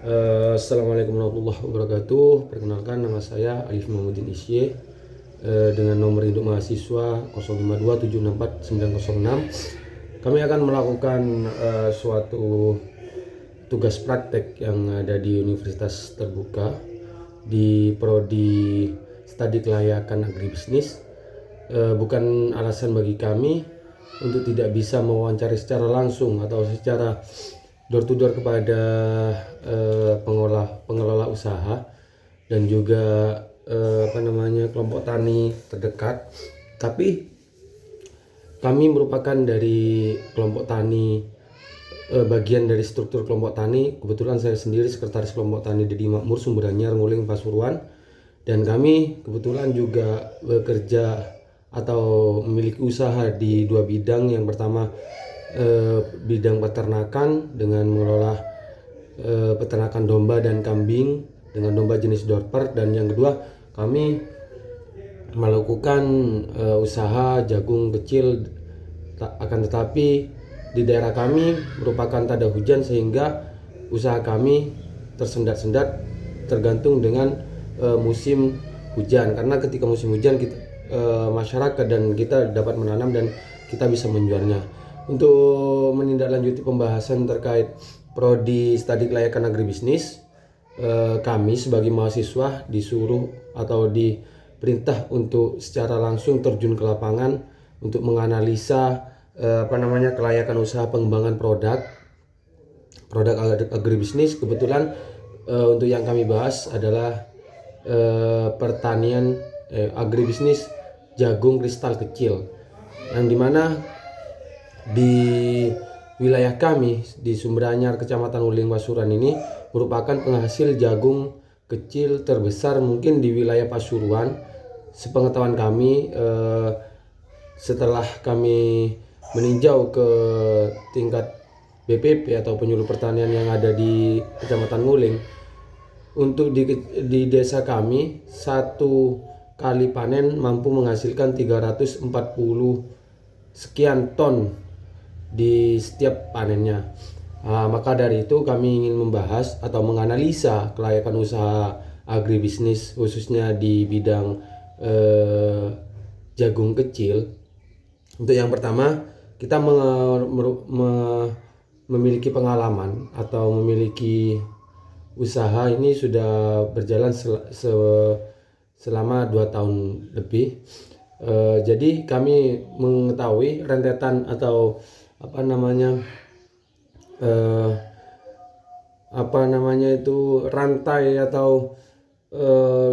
Assalamualaikum warahmatullahi wabarakatuh. Perkenalkan, nama saya Alif Muhammadin Isye, dengan nomor induk mahasiswa 0527649006. Kami akan melakukan suatu tugas praktek yang ada di Universitas Terbuka di prodi Studi Kelayakan Agribisnis. Bukan alasan bagi kami untuk tidak bisa mewawancari secara langsung atau secara door to door kepada pengelola usaha dan juga kelompok tani terdekat. Tapi kami merupakan dari kelompok tani, bagian dari struktur kelompok tani. Kebetulan saya sendiri sekretaris kelompok tani Dedi Makmur Sumberanyar Nguling Pasuruan, dan kami kebetulan juga bekerja atau memiliki usaha di dua bidang. Yang pertama bidang peternakan dengan mengelola peternakan domba dan kambing dengan domba jenis Dorper, dan yang kedua kami melakukan usaha jagung kecil. Akan tetapi di daerah kami merupakan tada hujan sehingga usaha kami tersendat-sendat tergantung dengan musim hujan, karena ketika musim hujan kita masyarakat dan kita dapat menanam dan kita bisa menjualnya. Untuk menindaklanjuti pembahasan terkait prodi Studi Kelayakan Agribisnis, kami sebagai mahasiswa disuruh atau diperintah untuk secara langsung terjun ke lapangan untuk menganalisa kelayakan usaha pengembangan produk agribisnis. Kebetulan untuk yang kami bahas adalah pertanian agribisnis jagung kristal kecil, yang dimana di wilayah kami di Sumberanyar Kecamatan Nguling Pasuruan ini merupakan penghasil jagung kecil terbesar mungkin di wilayah Pasuruan. Sepengetahuan kami, setelah kami meninjau ke tingkat BPP atau penyuluh pertanian yang ada di Kecamatan Nguling, untuk di desa kami satu kali panen mampu menghasilkan 340 sekian ton di setiap panennya. Maka dari itu kami ingin membahas atau menganalisa kelayakan usaha agribisnis khususnya di bidang jagung kecil. Untuk yang pertama, kita memiliki pengalaman atau memiliki usaha ini sudah berjalan selama 2 tahun lebih. Jadi kami mengetahui rentetan atau rantai atau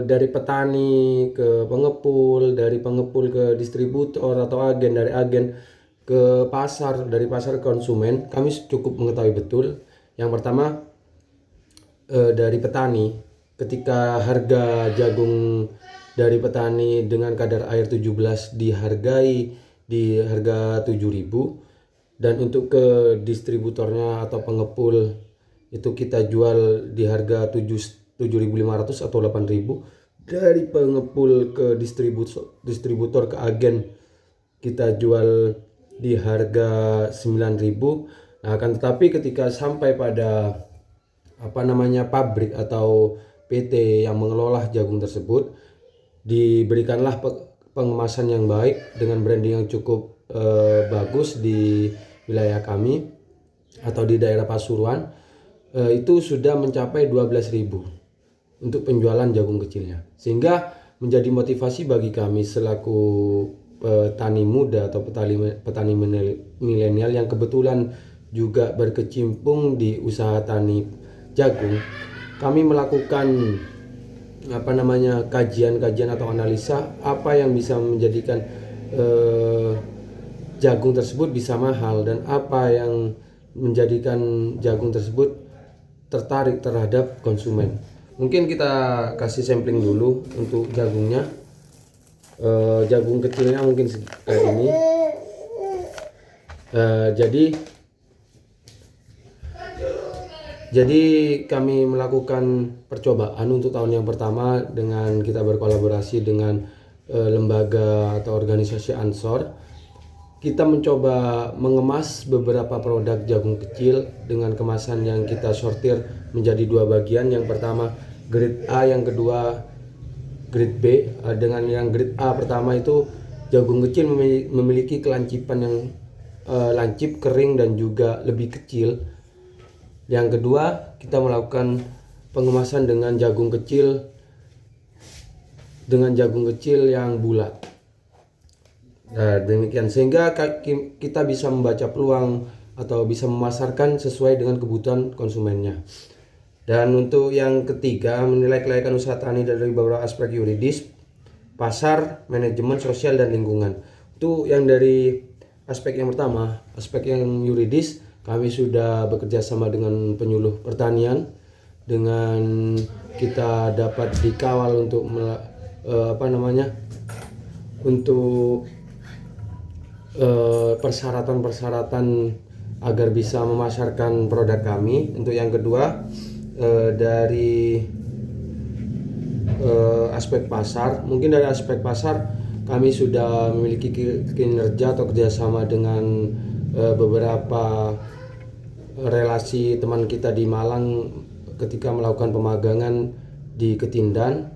dari petani ke pengepul, dari pengepul ke distributor atau agen, dari agen ke pasar, dari pasar ke konsumen. Kami cukup mengetahui betul. Yang pertama, dari petani, ketika harga jagung dari petani dengan kadar air 17 dihargai di harga 7.000, dan untuk ke distributornya atau pengepul itu kita jual di harga 7.500 atau 8.000. Dari pengepul ke distributor ke agen kita jual di harga 9.000. Nah, akan tetapi ketika sampai pada pabrik atau PT yang mengelola jagung tersebut, diberikanlah pengemasan yang baik dengan branding yang cukup bagus di wilayah kami atau di daerah Pasuruan. Itu sudah mencapai 12.000 untuk penjualan jagung kecilnya, sehingga menjadi motivasi bagi kami selaku petani muda atau petani milenial yang kebetulan juga berkecimpung di usaha tani jagung. Kami melakukan kajian atau analisa apa yang bisa menjadikan jagung tersebut bisa mahal, dan apa yang menjadikan jagung tersebut tertarik terhadap konsumen. Mungkin kita kasih sampling dulu untuk jagungnya. Jagung kecilnya mungkin kayak ini. Jadi kami melakukan percobaan untuk tahun yang pertama dengan kita berkolaborasi dengan lembaga atau organisasi Ansor. Kita mencoba mengemas beberapa produk jagung kecil dengan kemasan yang kita sortir menjadi dua bagian. Yang pertama grade A, yang kedua grade B. Dengan yang grade A pertama itu jagung kecil memiliki kelancipan yang lancip, kering, dan juga lebih kecil. Yang kedua, kita melakukan pengemasan dengan jagung kecil yang bulat. Nah, demikian sehingga kita bisa membaca peluang atau bisa memasarkan sesuai dengan kebutuhan konsumennya. Dan untuk yang ketiga, menilai kelayakan usaha tani dari beberapa aspek yuridis, pasar, manajemen, sosial, dan lingkungan. Itu yang dari aspek yang pertama. Aspek yang yuridis, kami sudah bekerja sama dengan penyuluh pertanian, dengan kita dapat dikawal untuk persyaratan-persyaratan agar bisa memasarkan produk kami. Untuk yang kedua, dari aspek pasar, mungkin dari aspek pasar kami sudah memiliki kinerja atau kerjasama dengan beberapa relasi teman kita di Malang ketika melakukan pemagangan di Ketindan.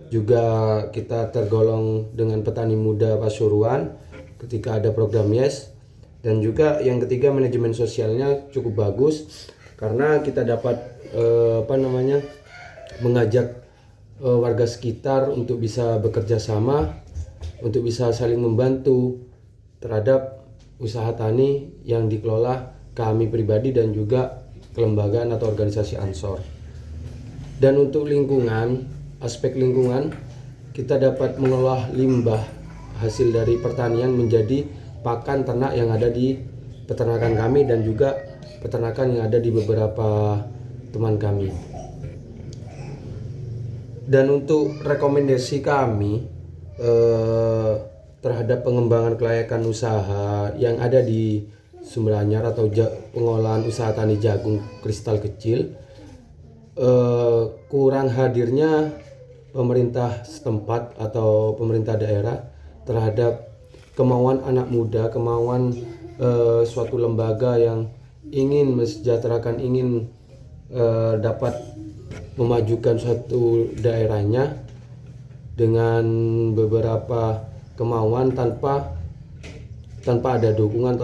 Juga kita tergolong dengan petani muda Pasuruan ketika ada program YES. Dan juga yang ketiga, manajemen sosialnya cukup bagus karena kita dapat mengajak warga sekitar untuk bisa bekerja sama, untuk bisa saling membantu terhadap usaha tani yang dikelola kami pribadi dan juga kelembagaan atau organisasi Ansor. Dan untuk lingkungan, aspek lingkungan, kita dapat mengolah limbah hasil dari pertanian menjadi pakan ternak yang ada di peternakan kami dan juga peternakan yang ada di beberapa teman kami. Dan untuk rekomendasi kami terhadap pengembangan kelayakan usaha yang ada di Sumber Anyar atau pengolahan usaha tani jagung kristal kecil, kurang hadirnya pemerintah setempat atau pemerintah daerah terhadap kemauan anak muda, kemauan suatu lembaga yang ingin mensejahterakan, ingin dapat memajukan suatu daerahnya dengan beberapa kemauan tanpa ada dukungan